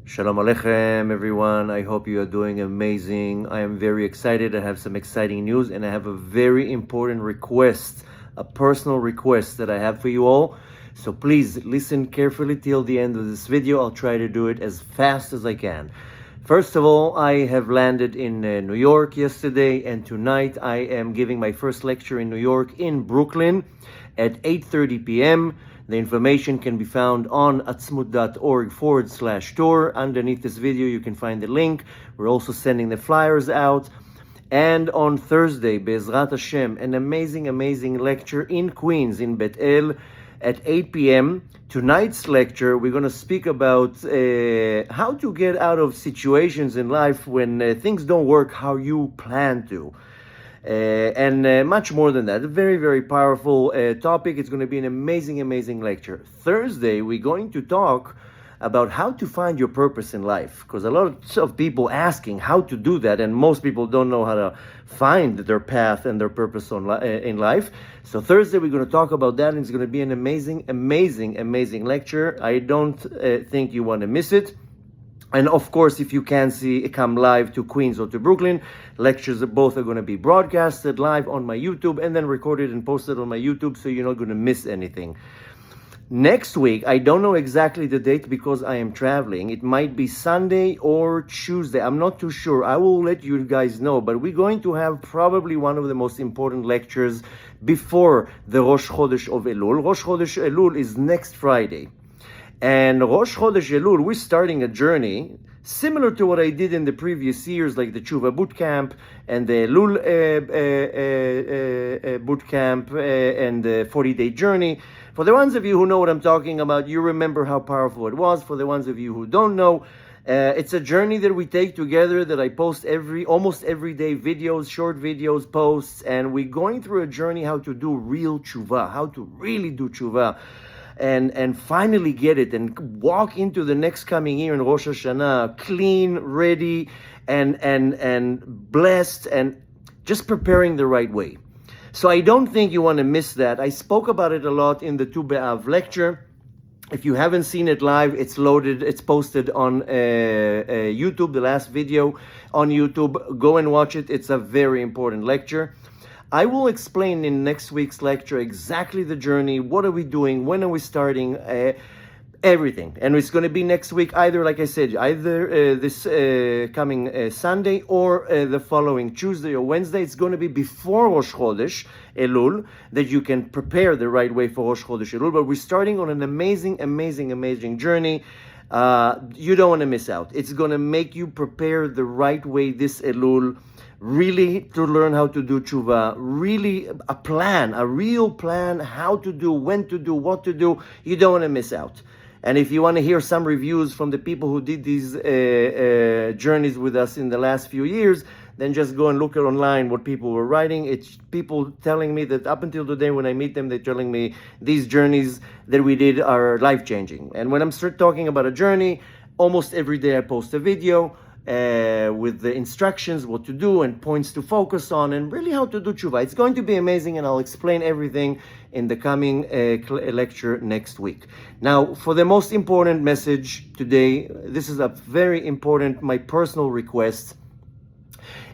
Shalom Aleichem, everyone. I hope you are doing amazing. I am very excited. I have some exciting news, and I have a very important request, a personal request that I have for you all. So please listen carefully till the end of this video. I'll try to do it as fast as I can. First of all, I have landed in New York yesterday, and tonight I am giving my first lecture in New York in Brooklyn at 8:30 p.m. The information can be found on atzmut.org/tour. Underneath this video, you can find the link. We're also sending the flyers out. And on Thursday, Be'ezrat Hashem, an amazing lecture in Queens, in Bet El, at 8 p.m. Tonight's lecture, we're going to speak about how to get out of situations in life when things don't work how you plan to. And much more than that. A very powerful topic. It's going to be an amazing lecture. Thursday, we're going to talk about how to find your purpose in life, because a lot of people asking how to do that, and most people don't know how to find their path and their purpose in life. So Thursday, we're going to talk about that, and it's going to be an amazing lecture. I don't think you want to miss it. And of course, if you can come live to Queens or to Brooklyn, lectures both are going to be broadcasted live on my YouTube and then recorded and posted on my YouTube, so you're not going to miss anything. Next week, I don't know exactly the date because I am traveling. It might be Sunday or Tuesday. I'm not too sure. I will let you guys know, but we're going to have probably one of the most important lectures before the Rosh Chodesh of Elul. Rosh Chodesh Elul is next Friday. And Rosh Chodesh Elul, we're starting a journey similar to what I did in the previous years, like the Chuva boot camp and the Elul boot camp and the 40-day journey. For the ones of you who know what I'm talking about, you remember how powerful it was. For the ones of you who don't know, it's a journey that we take together, that I post almost every day, videos, short videos, posts, and we're going through a journey how to do real tshuva, how to really do tshuva. And finally get it and walk into the next coming year in Rosh Hashanah clean, ready, and blessed, and just preparing the right way. So I don't think you want to miss that. I spoke about it a lot in the Tu B'Av lecture. If you haven't seen it live, it's loaded, it's posted on YouTube, the last video on YouTube. Go and watch it. It's a very important lecture. I will explain in next week's lecture exactly the journey, what are we doing, when are we starting, everything. And it's going to be next week, either, like I said, this coming Sunday or the following Tuesday or Wednesday. It's going to be before Rosh Chodesh Elul, that you can prepare the right way for Rosh Chodesh Elul. But we're starting on an amazing journey. You don't want to miss out. It's going to make you prepare the right way this Elul, really to learn how to do tshuva, really a real plan, how to do, when to do, what to do. You don't want to miss out. And if you want to hear some reviews from the people who did these journeys with us in the last few years, then just go and look at online what people were writing. It's people telling me that up until today when I meet them, they're telling me these journeys that we did are life-changing. And when I'm talking about a journey, almost every day I post a video with the instructions, what to do and points to focus on, and really how to do tshuva. It's going to be amazing, and I'll explain everything in the coming lecture next week. Now, for the most important message today, this is a very important, my personal request.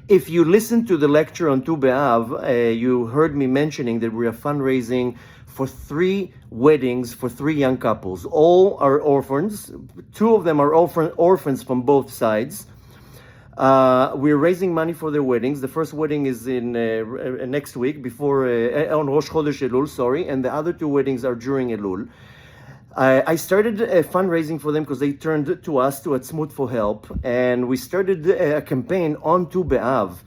If you listen to the lecture on Tu B'Av, you heard me mentioning that we are fundraising for 3 weddings for 3 young couples. All are orphans. 2 of them are orphans from both sides. We're raising money for their weddings. The first wedding is in next week, on Rosh Chodesh Elul, and the other 2 weddings are during Elul. I started fundraising for them because they turned to us, to Atzmut, for help, and we started a campaign on Tu B'Av,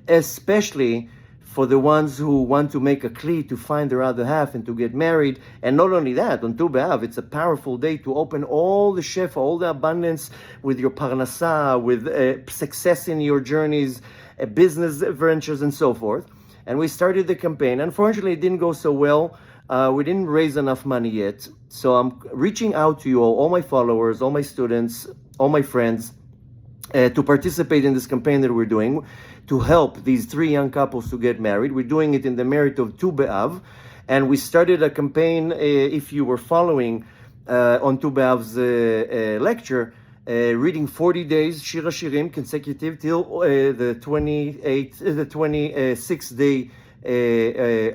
especially for the ones who want to make a kli to find their other half and to get married. And not only that, on Tu B'Av, it's a powerful day to open all the shefa, all the abundance with your parnasa, with success in your journeys, business ventures, and so forth. And we started the campaign. Unfortunately, it didn't go so well. We didn't raise enough money yet. So I'm reaching out to you all my followers, all my students, all my friends, to participate in this campaign that we're doing to help these 3 young couples to get married. We're doing it in the merit of Tu B'Av, and we started a campaign, if you were following on Tu B'Av's lecture, reading 40 days, Shir HaShirim, consecutive, till the 26th day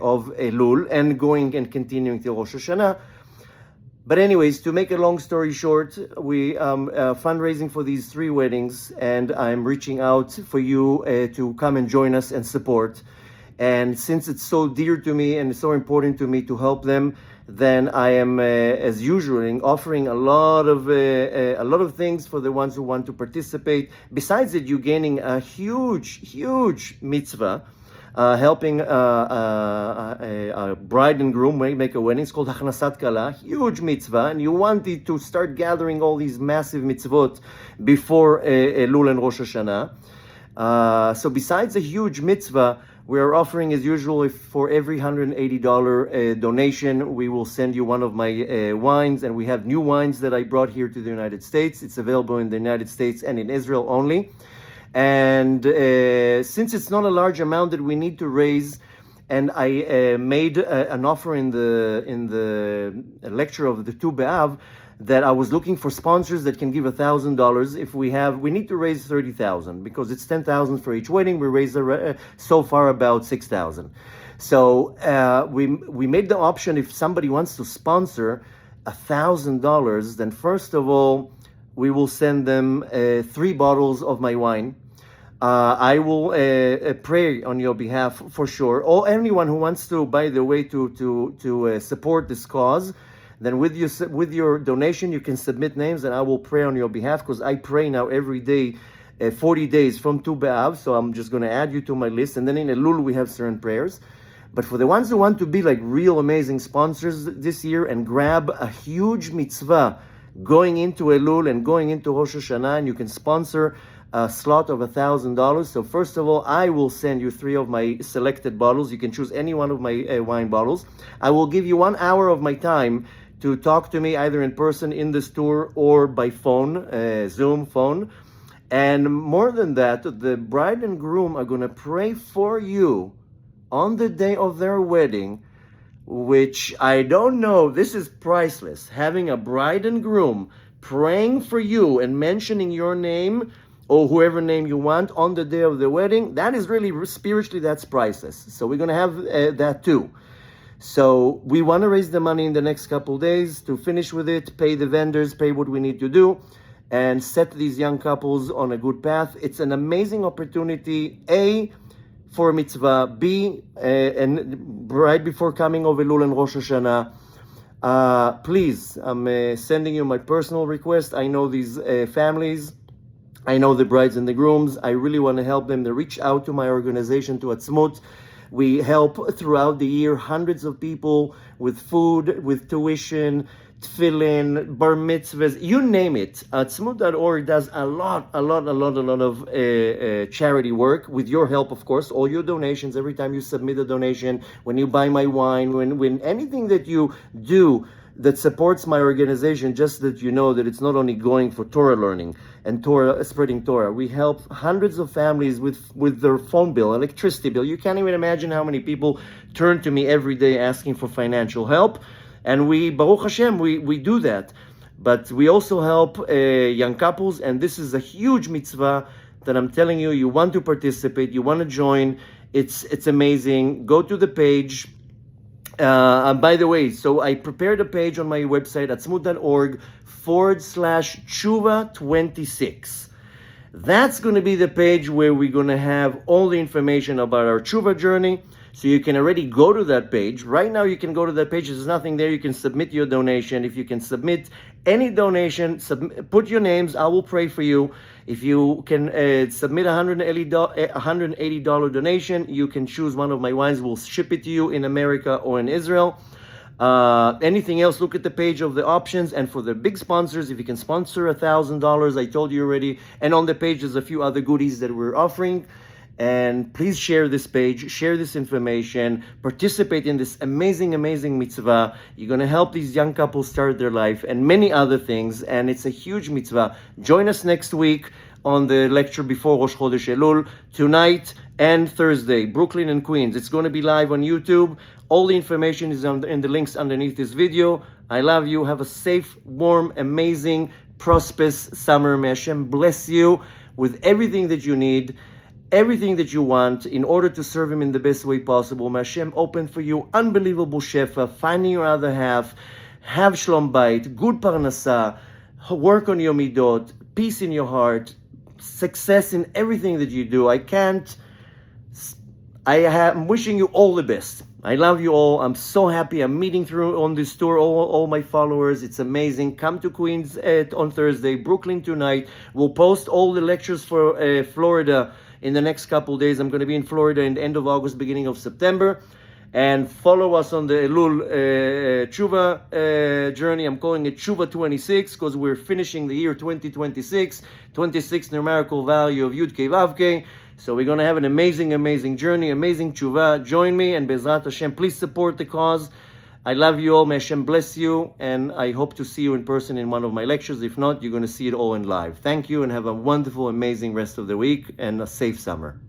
of Elul, and going and continuing till Rosh Hashanah. But anyways, to make a long story short, we fundraising for these 3 weddings, and I'm reaching out for you to come and join us and support. And since it's so dear to me and so important to me to help them, then I am, as usual, offering a lot of things for the ones who want to participate. Besides that, you're gaining a huge mitzvah. Helping a bride and groom make a wedding. It's called Hachnasat Kala, huge mitzvah, and you wanted to start gathering all these massive mitzvot before Elul and Rosh Hashanah. So besides a huge mitzvah, we are offering, as usual, for every $180 donation, we will send you one of my wines, and we have new wines that I brought here to the United States. It's available in the United States and in Israel only. And since it's not a large amount that we need to raise, and I made an offer in the lecture of the Tu B'Av that I was looking for sponsors that can give $1,000. If we need to raise 30,000 because it's 10,000 for each wedding. We raised so far about 6,000. So we made the option, if somebody wants to sponsor $1,000, then first of all we will send them 3 bottles of my wine. I will pray on your behalf for sure. Or anyone who wants to, by the way, to support this cause, then with your donation you can submit names, and I will pray on your behalf, because I pray now every day, 40 days from Tu B'Av. So I'm just going to add you to my list, and then in Elul we have certain prayers. But for the ones who want to be like real amazing sponsors this year and grab a huge mitzvah going into Elul and going into Rosh Hashanah, and you can sponsor a slot of $1,000. So first of all, I will send you 3 of my selected bottles. You can choose any one of my wine bottles. I will give you 1 hour of my time to talk to me either in person in the store or by phone, Zoom phone. And more than that, the bride and groom are going to pray for you on the day of their wedding, which I don't know, this is priceless. Having a bride and groom praying for you and mentioning your name or whoever name you want on the day of the wedding, that is really spiritually, that's priceless. So we're going to have that too. So we want to raise the money in the next couple days to finish with it, pay the vendors, pay what we need to do, and set these young couples on a good path. It's an amazing opportunity, A, for a mitzvah, B, and right before coming of Elul and Rosh Hashanah. Please, I'm sending you my personal request. I know these families. I know the brides and the grooms. I really want to help them. They reach out to my organization, to Atzmut. We help throughout the year hundreds of people with food, with tuition, tefillin, bar mitzvahs, you name it. Atzmut.org does a lot of charity work with your help, of course. All your donations, every time you submit a donation, when you buy my wine, when anything that you do that supports my organization, just that you know that it's not only going for Torah learning and Torah spreading Torah. We help hundreds of families with their phone bill, electricity bill. You can't even imagine how many people turn to me every day asking for financial help. And we, Baruch Hashem, we do that. But we also help young couples, and this is a huge mitzvah that I'm telling you, you want to participate, you want to join. It's amazing. Go to the page. By the way, so I prepared a page on my website, atzmut.org/tshuva26. That's going to be the page where we're going to have all the information about our tshuva journey. So you can already go to that page. Right now you can go to that page. There's nothing there. You can submit your donation. If you can submit any donation, put your names. I will pray for you. If you can submit $180 donation, you can choose one of my wines. We'll ship it to you in America or in Israel. Anything else, look at the page of the options. And for the big sponsors, if you can sponsor $1,000, I told you already. And on the page, there's a few other goodies that we're offering. And please share this page, share this information, participate in this amazing mitzvah. You're going to help these young couples start their life and many other things. And it's a huge mitzvah. Join us next week on the lecture before Rosh Chodesh Elul, tonight and Thursday, Brooklyn and Queens. It's going to be live on YouTube. All the information is in the links underneath this video. I love you. Have a safe, warm, amazing, prosperous summer. May Hashem bless you with everything that you need, everything that you want in order to serve Him in the best way possible. May Hashem open for you unbelievable shefa, finding your other half, have shalom bayit, good parnasa, work on your midot, peace in your heart, success in everything that you do. I'm wishing you all the best. I love you all. I'm so happy. I'm meeting through on this tour all my followers. It's amazing. Come to Queens on Thursday, Brooklyn tonight. We'll post all the lectures for Florida in the next couple days. I'm going to be in Florida in the end of August, beginning of September. And follow us on the Elul Chuva journey. I'm calling it Chuva 26 because we're finishing the year 2026. 26 numerical value of Yud Kei Vav Kei. So we're going to have an amazing journey, amazing Chuva. Join me, and Bezrat Hashem, please support the cause. I love you all. May Hashem bless you. And I hope to see you in person in one of my lectures. If not, you're going to see it all in live. Thank you, and have a wonderful, amazing rest of the week and a safe summer.